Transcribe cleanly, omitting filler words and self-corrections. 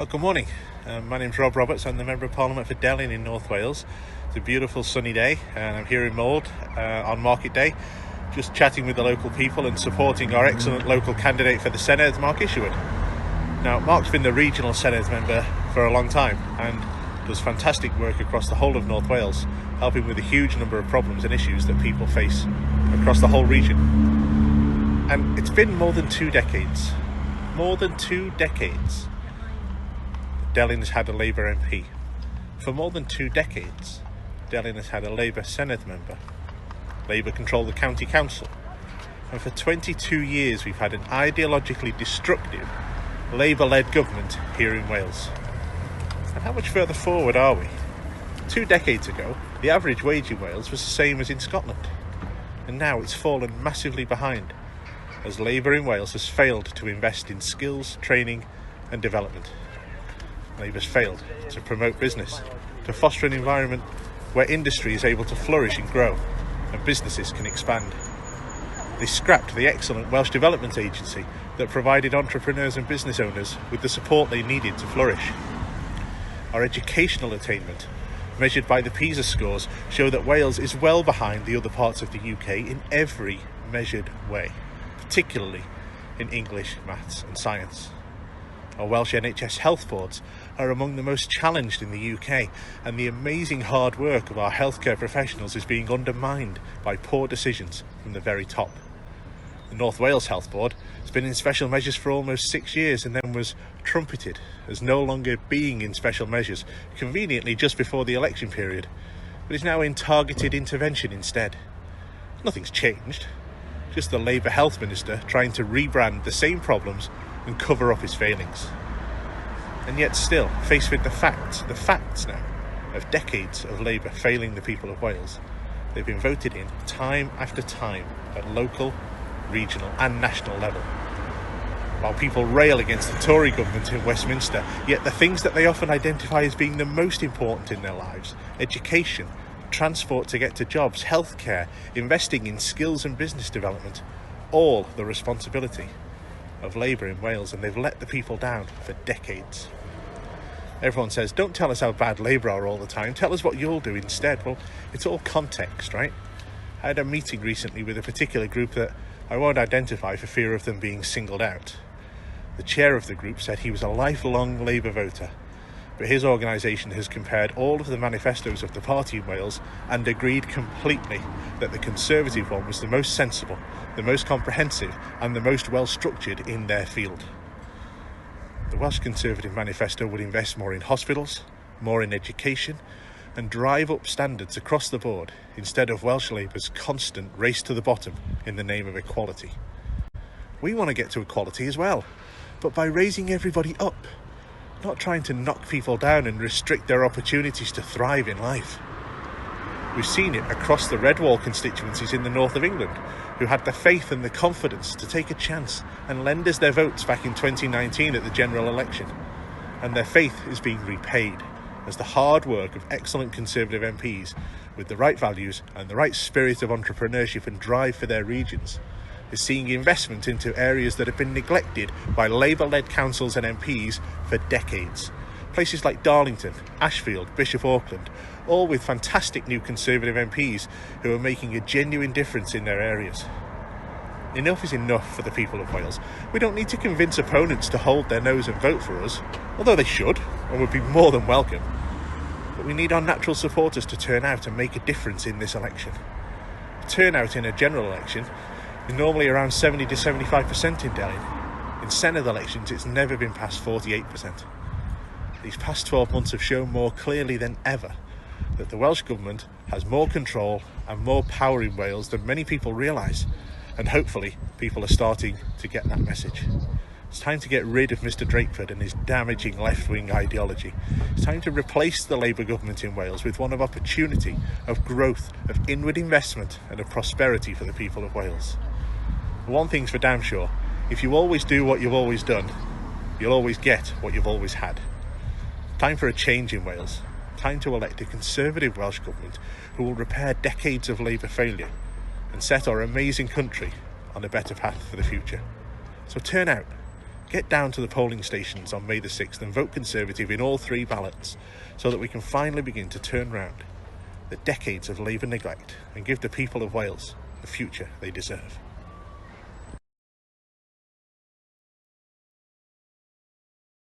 Well, good morning. My name's Rob Roberts. I'm the Member of Parliament for Delyn in North Wales. It's a beautiful sunny day and I'm here in Mold on Market Day, just chatting with the local people and supporting our excellent local candidate for the Senedd, Mark Isherwood. Now, Mark's been the regional Senedd member for a long time and does fantastic work across the whole of North Wales, helping with a huge number of problems and issues that people face across the whole region. And it's been more than 2 decades. More than 2 decades. Delyn has had a Labour MP. For more than 2 decades, Delyn has had a Labour Senedd member. Labour control the county council. And for 22 years we've had an ideologically destructive Labour-led government here in Wales. And how much further forward are we? 2 decades ago, the average wage in Wales was the same as in Scotland. And now it's fallen massively behind, as Labour in Wales has failed to invest in skills, training and development. Labour's failed to promote business, to foster an environment where industry is able to flourish and grow and businesses can expand. They scrapped the excellent Welsh Development Agency that provided entrepreneurs and business owners with the support they needed to flourish. Our educational attainment, measured by the PISA scores, show that Wales is well behind the other parts of the UK in every measured way, particularly in English, maths and science. Our Welsh NHS health boards are among the most challenged in the UK, and the amazing hard work of our healthcare professionals is being undermined by poor decisions from the very top. The North Wales Health Board has been in special measures for almost 6 years and then was trumpeted as no longer being in special measures, conveniently just before the election period, but is now in targeted intervention instead. Nothing's changed, just the Labour Health Minister trying to rebrand the same problems and cover up his failings. And yet still, faced with the facts now of decades of Labour failing the people of Wales, they've been voted in time after time at local, regional and national level. While people rail against the Tory government in Westminster, yet the things that they often identify as being the most important in their lives, education, transport to get to jobs, healthcare, investing in skills and business development, all the responsibility of Labour in Wales, and they've let the people down for decades. Everyone says, don't tell us how bad Labour are all the time, tell us what you'll do instead. Well, it's all context, right? I had a meeting recently with a particular group that I won't identify for fear of them being singled out. The chair of the group said he was a lifelong Labour voter, but his organisation has compared all of the manifestos of the party in Wales and agreed completely that the Conservative one was the most sensible, the most comprehensive and the most well structured in their field. The Welsh Conservative manifesto would invest more in hospitals, more in education and drive up standards across the board instead of Welsh Labour's constant race to the bottom in the name of equality. We want to get to equality as well, but by raising everybody up, not trying to knock people down and restrict their opportunities to thrive in life. We've seen it across the Red Wall constituencies in the north of England, who had the faith and the confidence to take a chance and lend us their votes back in 2019 at the general election. And their faith is being repaid as the hard work of excellent Conservative MPs with the right values and the right spirit of entrepreneurship and drive for their regions is seeing investment into areas that have been neglected by Labour-led councils and MPs for decades. Places like Darlington, Ashfield, Bishop Auckland, all with fantastic new Conservative MPs who are making a genuine difference in their areas. Enough is enough for the people of Wales. We don't need to convince opponents to hold their nose and vote for us, although they should and would be more than welcome. But we need our natural supporters to turn out and make a difference in this election. Turnout in a general election is normally around 70 to 75% in Delyn. In Senedd elections, it's never been past 48%. These past 12 months have shown more clearly than ever that the Welsh Government has more control and more power in Wales than many people realise, and hopefully people are starting to get that message. It's time to get rid of Mr Drakeford and his damaging left-wing ideology. It's time to replace the Labour government in Wales with one of opportunity, of growth, of inward investment and of prosperity for the people of Wales. One thing's for damn sure, if you always do what you've always done, you'll always get what you've always had. Time for a change in Wales. Time to elect a Conservative Welsh Government who will repair decades of Labour failure and set our amazing country on a better path for the future. So turn out, Get down to the polling stations on May the 6th and vote Conservative in all 3 ballots so that we can finally begin to turn round the decades of Labour neglect and give the people of Wales the future they deserve.